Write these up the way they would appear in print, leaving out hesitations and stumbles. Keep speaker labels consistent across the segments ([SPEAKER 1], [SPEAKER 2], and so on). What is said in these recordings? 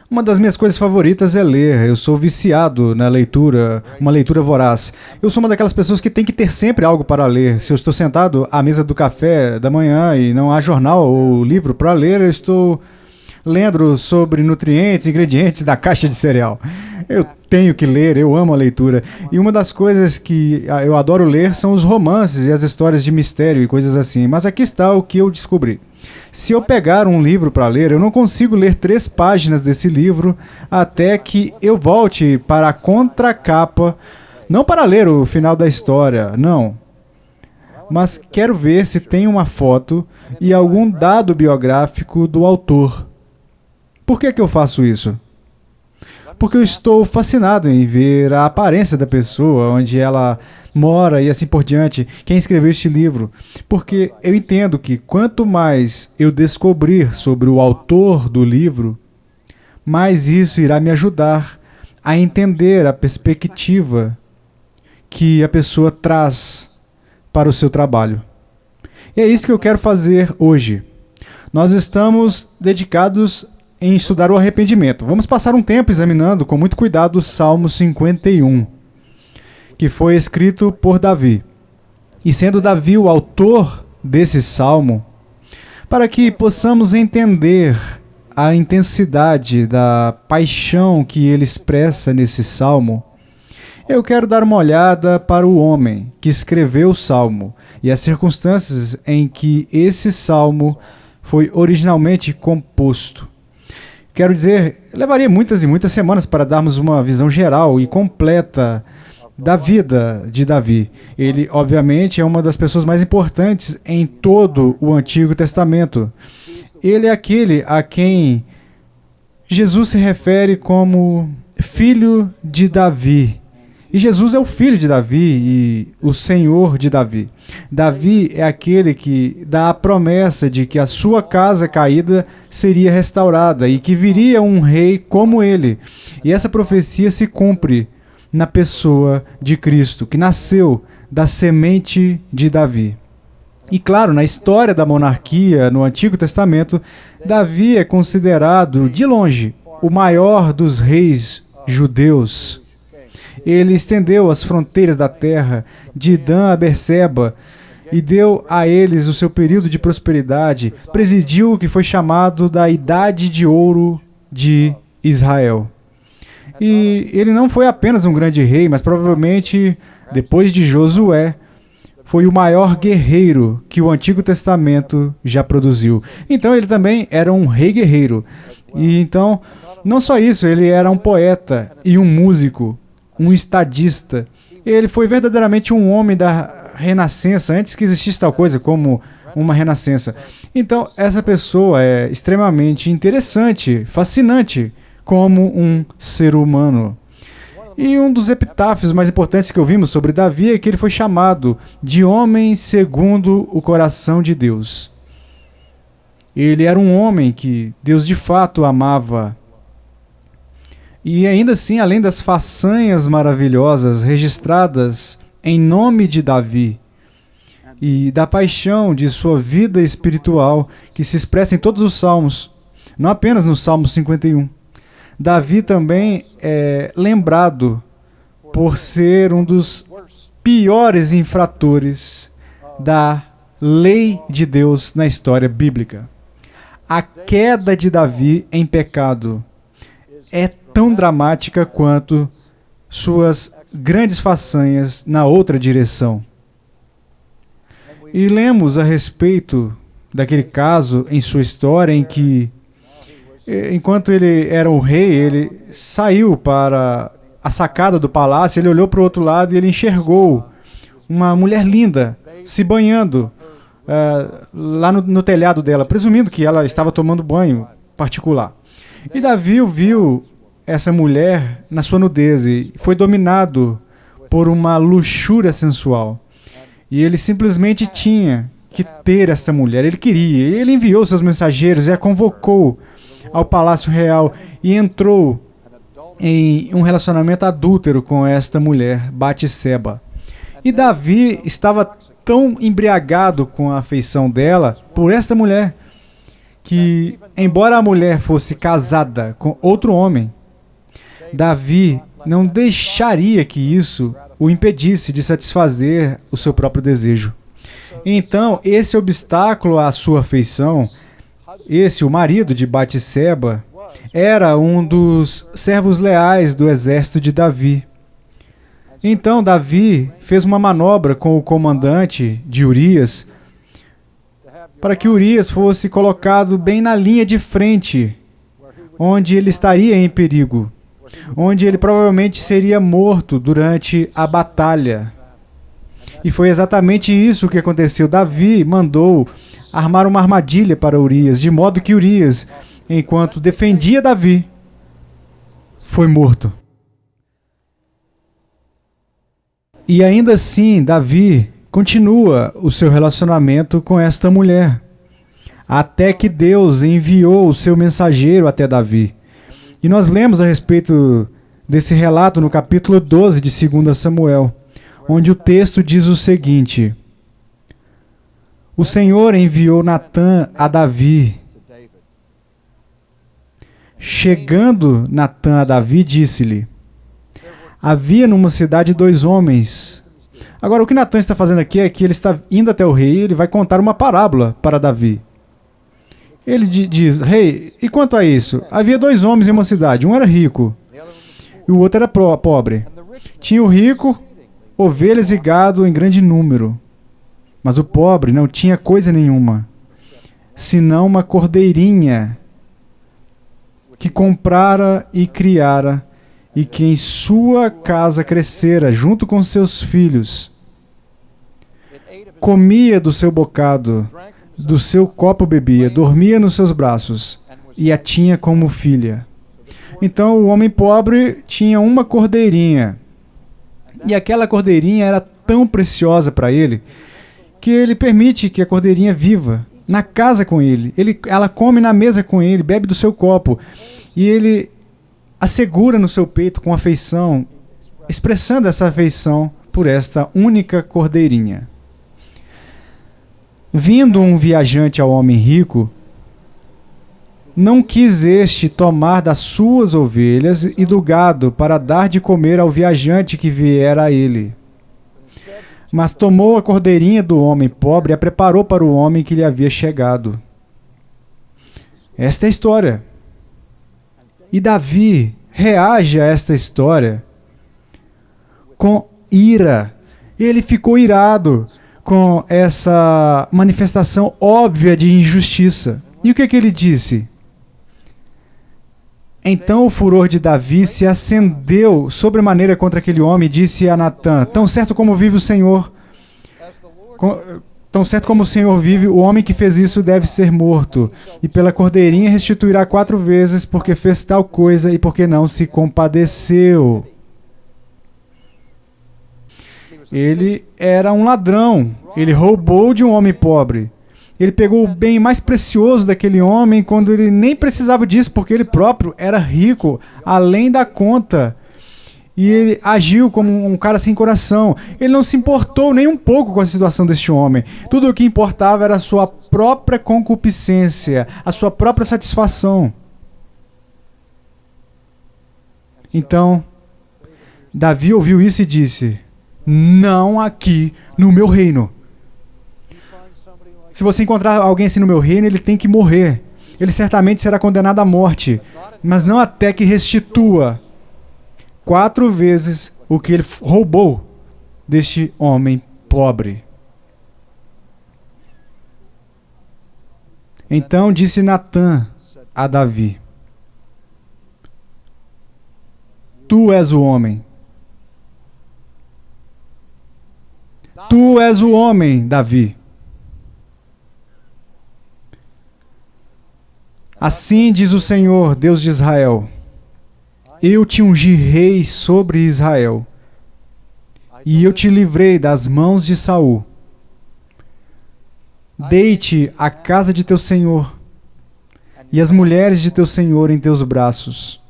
[SPEAKER 1] Uma das minhas coisas favoritas é ler. Eu sou viciado na leitura, uma leitura voraz. Eu sou uma daquelas pessoas que tem que ter sempre algo para ler. Se eu estou sentado à mesa do café da manhã e não há jornal ou livro para ler, eu estou lendo sobre nutrientes, ingredientes da caixa de cereal. Eu tenho que ler, eu amo a leitura. E uma das coisas que eu adoro ler são os romances e as histórias de mistério e coisas assim. Mas aqui está o que eu descobri. Se eu pegar um livro para ler, eu não consigo ler 3 páginas desse livro até que eu volte para a contracapa, não para ler o final da história, não. Mas quero ver se tem uma foto e algum dado biográfico do autor. Por que eu faço isso? Porque eu estou fascinado em ver a aparência da pessoa, onde ela mora e assim por diante, quem escreveu este livro. Porque eu entendo que quanto mais eu descobrir sobre o autor do livro, mais isso irá me ajudar a entender a perspectiva que a pessoa traz para o seu trabalho. E é isso que eu quero fazer hoje. Nós estamos dedicados em estudar o arrependimento. Vamos passar um tempo examinando com muito cuidado o Salmo 51, que foi escrito por Davi. E sendo Davi o autor desse salmo, para que possamos entender a intensidade da paixão que ele expressa nesse salmo, eu quero dar uma olhada para o homem que escreveu o salmo e as circunstâncias em que esse salmo foi originalmente composto. Quero dizer, levaria muitas e muitas semanas para darmos uma visão geral e completa da vida de Davi. Ele, obviamente, é uma das pessoas mais importantes em todo o Antigo Testamento. Ele é aquele a quem Jesus se refere como filho de Davi. E Jesus é o filho de Davi e o Senhor de Davi. Davi é aquele que dá a promessa de que a sua casa caída seria restaurada e que viria um rei como ele. E essa profecia se cumpre na pessoa de Cristo, que nasceu da semente de Davi. E claro, na história da monarquia no Antigo Testamento, Davi é considerado, de longe, o maior dos reis judeus. Ele estendeu as fronteiras da terra, de Dan a Berseba, e deu a eles o seu período de prosperidade, presidiu o que foi chamado da Idade de Ouro de Israel. E ele não foi apenas um grande rei, mas provavelmente, depois de Josué, foi o maior guerreiro que o Antigo Testamento já produziu. Então ele também era um rei guerreiro. E então, não só isso, ele era um poeta e um músico, um estadista. Ele foi verdadeiramente um homem da renascença, antes que existisse tal coisa como uma renascença. Então, essa pessoa é extremamente interessante, fascinante, como um ser humano. E um dos epitáfios mais importantes que ouvimos sobre Davi é que ele foi chamado de homem segundo o coração de Deus. Ele era um homem que Deus de fato amava. E ainda assim, além das façanhas maravilhosas registradas em nome de Davi e da paixão de sua vida espiritual que se expressa em todos os salmos, não apenas no Salmo 51, Davi também é lembrado por ser um dos piores infratores da lei de Deus na história bíblica. A queda de Davi em pecado é tão dramática quanto suas grandes façanhas na outra direção. E lemos a respeito daquele caso em sua história em que, enquanto ele era o rei, ele saiu para a sacada do palácio, ele olhou para o outro lado e ele enxergou uma mulher linda se banhando lá no telhado dela, presumindo que ela estava tomando banho particular. E Davi viu essa mulher na sua nudez e foi dominado por uma luxúria sensual. E ele simplesmente tinha que ter essa mulher. Ele queria. Ele enviou seus mensageiros e a convocou ao palácio real e entrou em um relacionamento adúltero com esta mulher, Batseba. E Davi estava tão embriagado com a afeição dela por esta mulher que, embora a mulher fosse casada com outro homem, Davi não deixaria que isso o impedisse de satisfazer o seu próprio desejo. Então, esse obstáculo à sua afeição, o marido de Batseba, era um dos servos leais do exército de Davi. Então, Davi fez uma manobra com o comandante de Urias para que Urias fosse colocado bem na linha de frente, onde ele estaria em perigo, onde ele provavelmente seria morto durante a batalha. E foi exatamente isso que aconteceu. Davi mandou armar uma armadilha para Urias, de modo que Urias, enquanto defendia Davi, foi morto. E ainda assim, Davi continua o seu relacionamento com esta mulher, até que Deus enviou o seu mensageiro até Davi. E nós lemos a respeito desse relato no capítulo 12 de 2 Samuel, onde o texto diz o seguinte: o Senhor enviou Natã a Davi. Chegando Natã a Davi, disse-lhe: havia numa cidade 2 homens. Agora, o que Natã está fazendo aqui é que ele está indo até o rei e ele vai contar uma parábola para Davi. Ele diz: rei, e quanto a isso? Havia 2 homens em uma cidade, um era rico e o outro era pobre. Tinha o rico ovelhas e gado em grande número, mas o pobre não tinha coisa nenhuma, senão uma cordeirinha que comprara e criara, e que em sua casa crescera junto com seus filhos. Comia do seu bocado, do seu copo bebia, dormia nos seus braços, e a tinha como filha. Então o homem pobre tinha uma cordeirinha, e aquela cordeirinha era tão preciosa para ele, que ele permite que a cordeirinha viva na casa com ele. Ela come na mesa com ele, bebe do seu copo, e ele a segura no seu peito com afeição, expressando essa afeição por esta única cordeirinha. Vindo um viajante ao homem rico, não quis este tomar das suas ovelhas e do gado para dar de comer ao viajante que viera a ele. Mas tomou a cordeirinha do homem pobre e a preparou para o homem que lhe havia chegado. Esta é a história. E Davi reage a esta história com ira. Ele ficou irado com essa manifestação óbvia de injustiça. E o que ele disse? Então o furor de Davi se acendeu sobremaneira contra aquele homem e disse a Natã: tão certo como vive o Senhor, tão certo como o Senhor vive, o homem que fez isso deve ser morto, e pela cordeirinha restituirá 4 vezes, porque fez tal coisa e porque não se compadeceu. Ele era um ladrão, ele roubou de um homem pobre. Ele pegou o bem mais precioso daquele homem quando ele nem precisava disso, porque ele próprio era rico, além da conta. E ele agiu como um cara sem coração. Ele não se importou nem um pouco com a situação deste homem. Tudo o que importava era a sua própria concupiscência, a sua própria satisfação. Então, Davi ouviu isso e disse: não aqui no meu reino. Se você encontrar alguém assim no meu reino, ele tem que morrer. Ele certamente será condenado à morte, mas não até que restitua 4 vezes o que ele roubou deste homem pobre. Então disse Natã a Davi: tu és o homem. Tu és o homem, Davi. Assim diz o Senhor, Deus de Israel: eu te ungi rei sobre Israel, e eu te livrei das mãos de Saul. Dei-te a casa de teu senhor, e as mulheres de teu senhor em teus braços,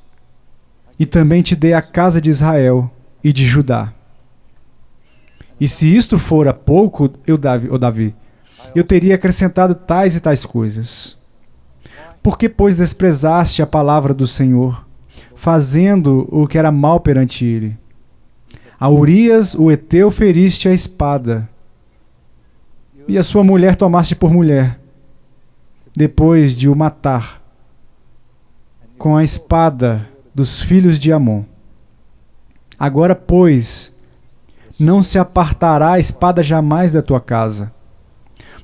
[SPEAKER 1] e também te dei a casa de Israel e de Judá. E se isto fora pouco, Davi, eu teria acrescentado tais e tais coisas. Por que, pois, desprezaste a palavra do Senhor, fazendo o que era mal perante ele? A Urias, o Heteu, feriste a espada, e a sua mulher tomaste por mulher, depois de o matar com a espada dos filhos de Amon. Agora, pois, não se apartará a espada jamais da tua casa,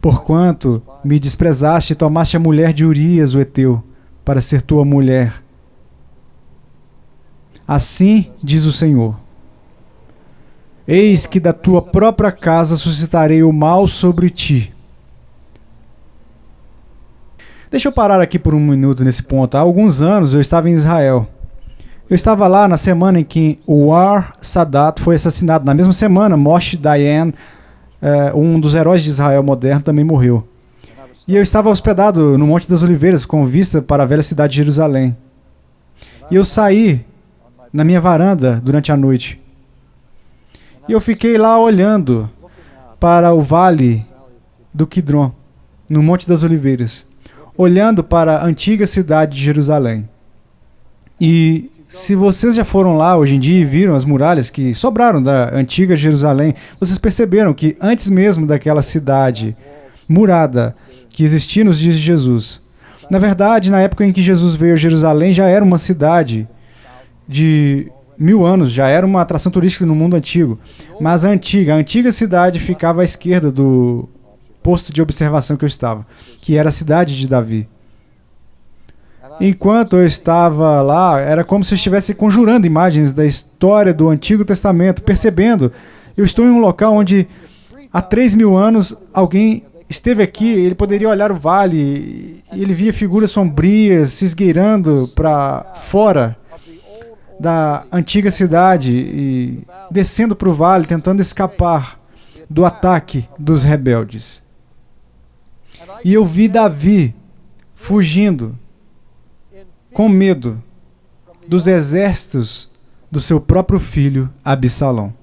[SPEAKER 1] porquanto me desprezaste e tomaste a mulher de Urias, o Heteu, para ser tua mulher. Assim diz o Senhor: eis que da tua própria casa suscitarei o mal sobre ti. Deixa eu parar aqui por um minuto nesse ponto. Há alguns anos eu estava em Israel. Eu estava lá na semana em que o Anwar Sadat foi assassinado. Na mesma semana, Moshe Dayan, um dos heróis de Israel moderno, também morreu. E eu estava hospedado no Monte das Oliveiras, com vista para a velha cidade de Jerusalém. E eu saí na minha varanda durante a noite. E eu fiquei lá olhando para o vale do Quidron, no Monte das Oliveiras, olhando para a antiga cidade de Jerusalém. E se vocês já foram lá hoje em dia e viram as muralhas que sobraram da antiga Jerusalém, vocês perceberam que antes mesmo daquela cidade murada que existia nos dias de Jesus, na verdade, na época em que Jesus veio a Jerusalém, já era uma cidade de 1000 anos, já era uma atração turística no mundo antigo. Mas a antiga cidade ficava à esquerda do posto de observação que eu estava, que era a cidade de Davi. Enquanto eu estava lá, era como se eu estivesse conjurando imagens da história do Antigo Testamento, percebendo, eu estou em um local onde há 3000 anos alguém esteve aqui, ele poderia olhar o vale, e ele via figuras sombrias se esgueirando para fora da antiga cidade e descendo para o vale, tentando escapar do ataque dos rebeldes. E eu vi Davi fugindo com medo dos exércitos do seu próprio filho Absalão.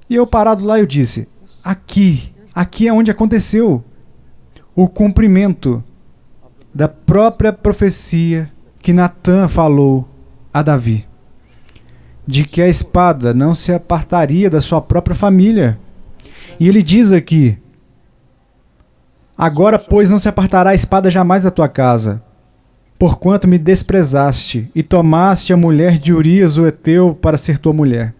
[SPEAKER 1] E eu parado lá, eu disse, aqui é onde aconteceu o cumprimento da própria profecia que Natã falou a Davi, de que a espada não se apartaria da sua própria família. E ele diz aqui, agora, pois, não se apartará a espada jamais da tua casa, porquanto me desprezaste e tomaste a mulher de Urias, o Heteu, para ser tua mulher.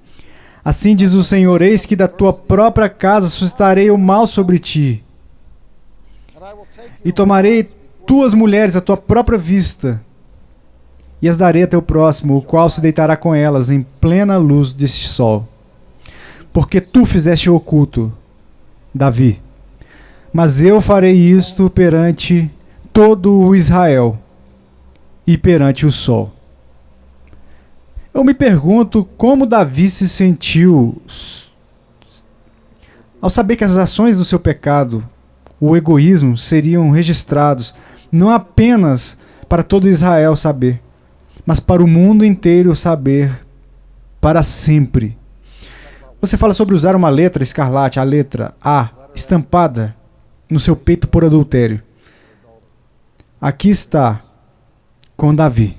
[SPEAKER 1] Assim diz o Senhor, eis que da tua própria casa suscitarei o mal sobre ti, e tomarei tuas mulheres à tua própria vista, e as darei a teu próximo, o qual se deitará com elas em plena luz deste sol. Porque tu fizeste o oculto, Davi, mas eu farei isto perante todo o Israel e perante o sol. Eu me pergunto como Davi se sentiu ao saber que as ações do seu pecado, o egoísmo, seriam registrados não apenas para todo Israel saber, mas para o mundo inteiro saber para sempre. Você fala sobre usar uma letra escarlate, a letra A, estampada no seu peito por adultério. Aqui está com Davi.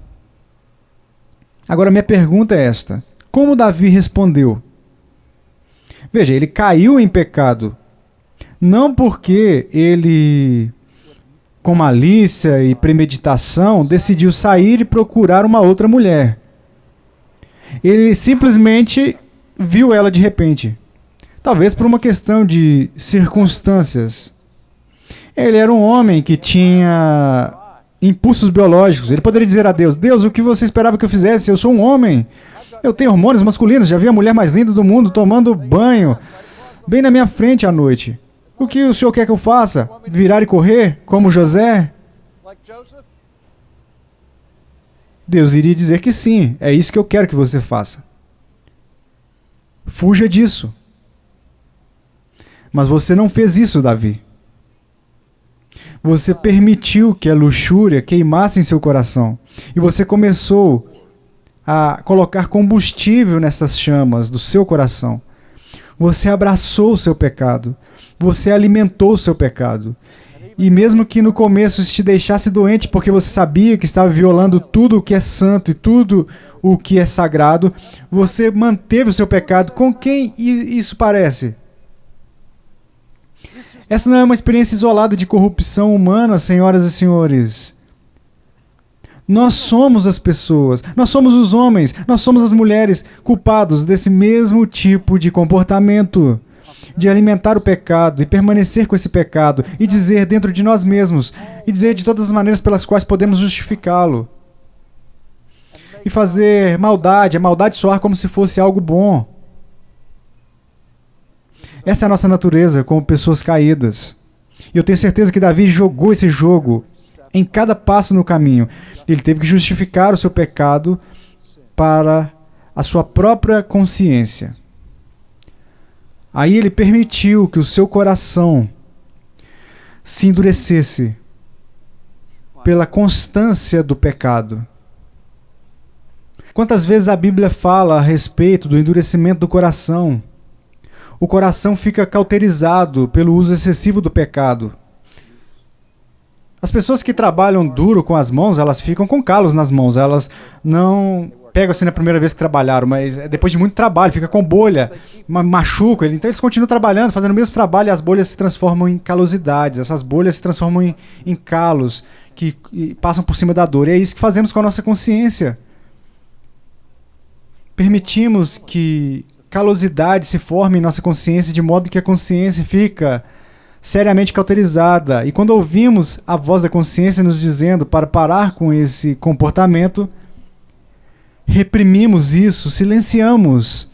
[SPEAKER 1] Agora minha pergunta é esta: como Davi respondeu? Veja, ele caiu em pecado, não porque ele, com malícia e premeditação, decidiu sair e procurar uma outra mulher. Ele simplesmente viu ela de repente. Talvez por uma questão de circunstâncias. Ele era um homem que tinha impulsos biológicos. Ele poderia dizer a Deus, Deus, o que você esperava que eu fizesse? Eu sou um homem. Eu tenho hormônios masculinos. Já vi a mulher mais linda do mundo tomando banho bem na minha frente à noite. O que o senhor quer que eu faça? Virar e correr, como José? Deus iria dizer que sim, é isso que eu quero que você faça. Fuja disso. Mas você não fez isso, Davi. Você permitiu que a luxúria queimasse em seu coração. E você começou a colocar combustível nessas chamas do seu coração. Você abraçou o seu pecado. Você alimentou o seu pecado. E mesmo que no começo isso te deixasse doente porque você sabia que estava violando tudo o que é santo e tudo o que é sagrado, você manteve o seu pecado. Com quem isso parece? Essa não é uma experiência isolada de corrupção humana, senhoras e senhores. Nós somos as pessoas, nós somos os homens, nós somos as mulheres culpados desse mesmo tipo de comportamento. De alimentar o pecado e permanecer com esse pecado e dizer dentro de nós mesmos e dizer de todas as maneiras pelas quais podemos justificá-lo. E fazer maldade, a maldade soar como se fosse algo bom. Essa é a nossa natureza como pessoas caídas. E eu tenho certeza que Davi jogou esse jogo em cada passo no caminho. Ele teve que justificar o seu pecado para a sua própria consciência. Aí ele permitiu que o seu coração se endurecesse pela constância do pecado. Quantas vezes a Bíblia fala a respeito do endurecimento do coração? O coração fica cauterizado pelo uso excessivo do pecado. As pessoas que trabalham duro com as mãos, elas ficam com calos nas mãos. Elas não pegam assim na primeira vez que trabalharam, mas depois de muito trabalho, fica com bolha, machuca. Então eles continuam trabalhando, fazendo o mesmo trabalho e as bolhas se transformam em calosidades. Essas bolhas se transformam em calos que passam por cima da dor. E é isso que fazemos com a nossa consciência. Permitimos que calosidade se forme em nossa consciência de modo que a consciência fica seriamente cauterizada. E quando ouvimos a voz da consciência nos dizendo para parar com esse comportamento, reprimimos isso, silenciamos,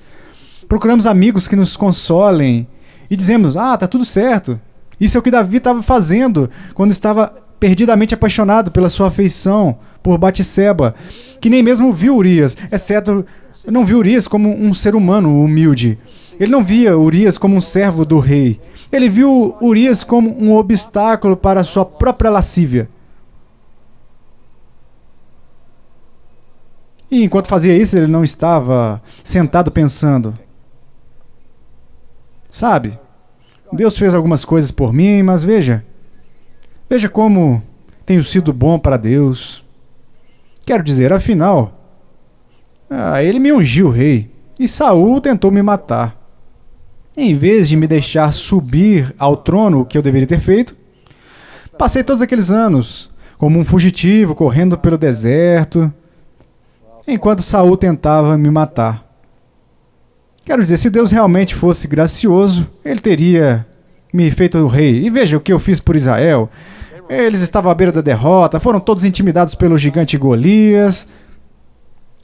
[SPEAKER 1] procuramos amigos que nos consolem e dizemos, tá tudo certo. Isso é o que Davi estava fazendo quando estava perdidamente apaixonado pela sua afeição por Batseba, que nem mesmo viu Urias, exceto, não viu Urias como um ser humano humilde. Ele não via Urias como um servo do rei. Ele viu Urias como um obstáculo para a sua própria lascívia. E enquanto fazia isso, ele não estava sentado pensando. Sabe, Deus fez algumas coisas por mim, mas veja como tenho sido bom para Deus. Quero dizer, afinal, ele me ungiu rei e Saul tentou me matar. Em vez de me deixar subir ao trono, o que eu deveria ter feito, passei todos aqueles anos como um fugitivo, correndo pelo deserto, enquanto Saul tentava me matar. Quero dizer, se Deus realmente fosse gracioso, ele teria me feito o rei. E veja o que eu fiz por Israel. Eles estavam à beira da derrota, foram todos intimidados pelo gigante Golias,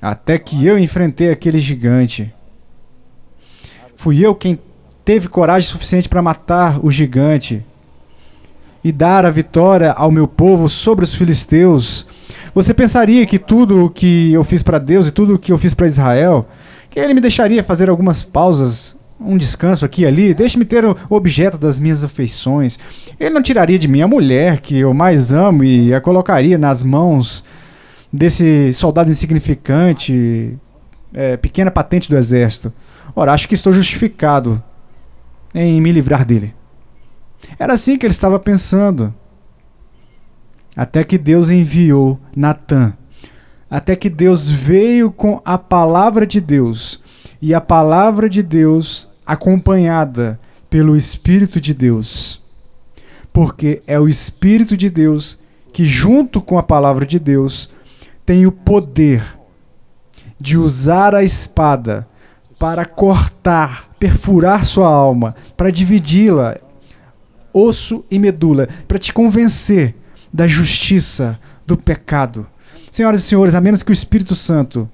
[SPEAKER 1] até que eu enfrentei aquele gigante. Fui eu quem teve coragem suficiente para matar o gigante e dar a vitória ao meu povo sobre os filisteus. Você pensaria que tudo o que eu fiz para Deus e tudo o que eu fiz para Israel, que ele me deixaria fazer algumas pausas, um descanso aqui e ali, deixe-me ter o objeto das minhas afeições. Ele não tiraria de mim a mulher que eu mais amo e a colocaria nas mãos desse soldado insignificante, pequena patente do exército. Ora, acho que estou justificado em me livrar dele. Era assim que ele estava pensando. Até que Deus enviou Natã. Até que Deus veio com a palavra de Deus. E a palavra de Deus acompanhada pelo Espírito de Deus. Porque é o Espírito de Deus que, junto com a palavra de Deus, tem o poder de usar a espada para cortar, perfurar sua alma, para dividi-la, osso e medula, para te convencer da justiça, do pecado. Senhoras e senhores, a menos que o Espírito Santo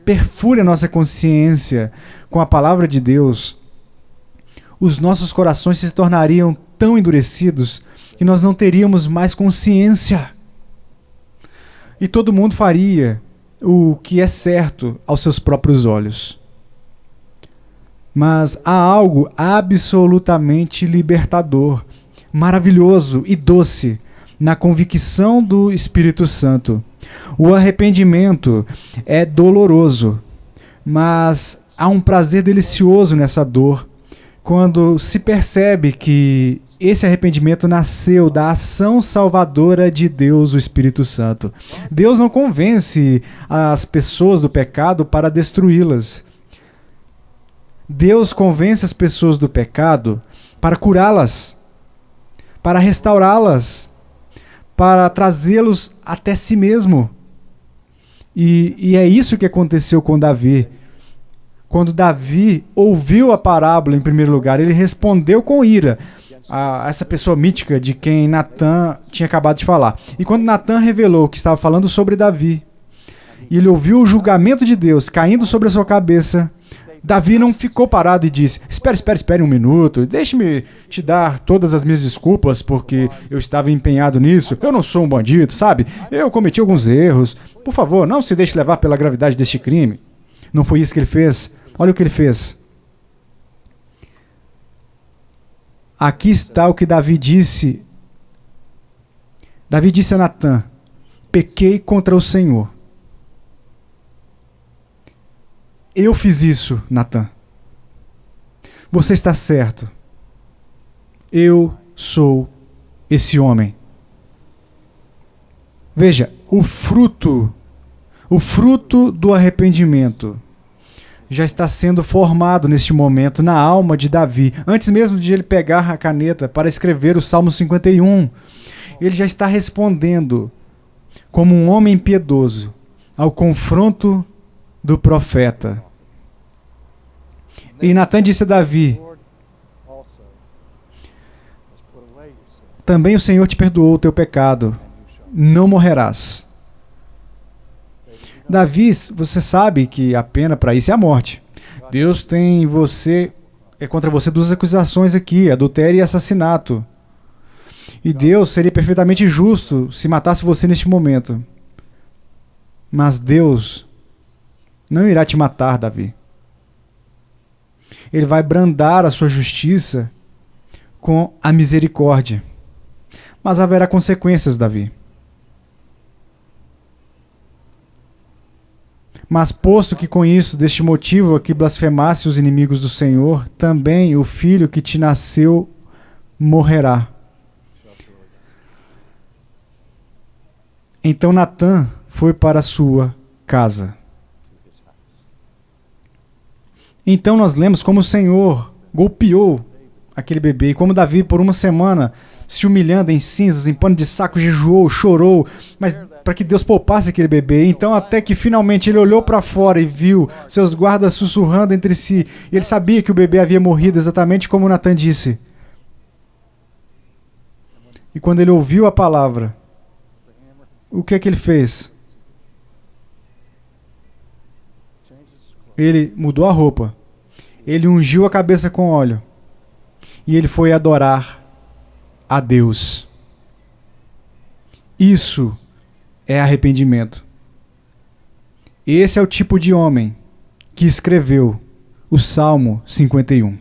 [SPEAKER 1] perfure a nossa consciência com a palavra de Deus, os nossos corações se tornariam tão endurecidos que nós não teríamos mais consciência. E todo mundo faria o que é certo aos seus próprios olhos. Mas há algo absolutamente libertador, maravilhoso e doce na convicção do Espírito Santo. O arrependimento é doloroso, mas há um prazer delicioso nessa dor, quando se percebe que Esse arrependimento nasceu da ação salvadora de Deus, o Espírito Santo. Deus não convence as pessoas do pecado para destruí-las. Deus convence as pessoas do pecado para curá-las, para restaurá-las, para trazê-los até si mesmo. E é isso que aconteceu com Davi. Quando Davi ouviu a parábola, em primeiro lugar, ele respondeu com ira a essa pessoa mítica de quem Natan tinha acabado de falar. E quando Natan revelou que estava falando sobre Davi, e ele ouviu o julgamento de Deus caindo sobre a sua cabeça, Davi não ficou parado e disse: espere um minuto, deixe-me te dar todas as minhas desculpas porque eu estava empenhado nisso, eu não sou um bandido, sabe? Eu cometi alguns erros, por favor, não se deixe levar pela gravidade deste crime. Não foi isso que ele fez. Olha o que ele fez. Aqui está o que Davi disse. Davi disse a Natan: pequei contra o Senhor. Eu fiz isso, Natan. Você está certo. Eu sou esse homem. Veja, o fruto do arrependimento já está sendo formado neste momento na alma de Davi. Antes mesmo de ele pegar a caneta para escrever o Salmo 51, ele já está respondendo como um homem piedoso ao confronto do profeta. E Natan disse a Davi: também o Senhor te perdoou o teu pecado, não morrerás. Davi, você sabe que a pena para isso é a morte. Deus tem contra você duas acusações aqui, adultério e assassinato. E Deus seria perfeitamente justo se matasse você neste momento. Mas Deus não irá te matar, Davi. Ele vai brandar a sua justiça com a misericórdia. Mas haverá consequências, Davi. Mas posto que com isso, deste motivo aqui blasfemasse os inimigos do Senhor, também o filho que te nasceu morrerá. Então Natan foi para a sua casa. Então nós lemos como o Senhor golpeou aquele bebê, e como Davi por uma semana se humilhando em cinzas, em pano de saco, jejuou, chorou, mas para que Deus poupasse aquele bebê. Então até que finalmente ele olhou para fora e viu seus guardas sussurrando entre si, e ele sabia que o bebê havia morrido, exatamente como Natan disse. E quando ele ouviu a palavra, o que é que ele fez? Ele mudou a roupa, ele ungiu a cabeça com óleo, e ele foi adorar a Deus. Isso é arrependimento. Esse é o tipo de homem que escreveu o Salmo 51.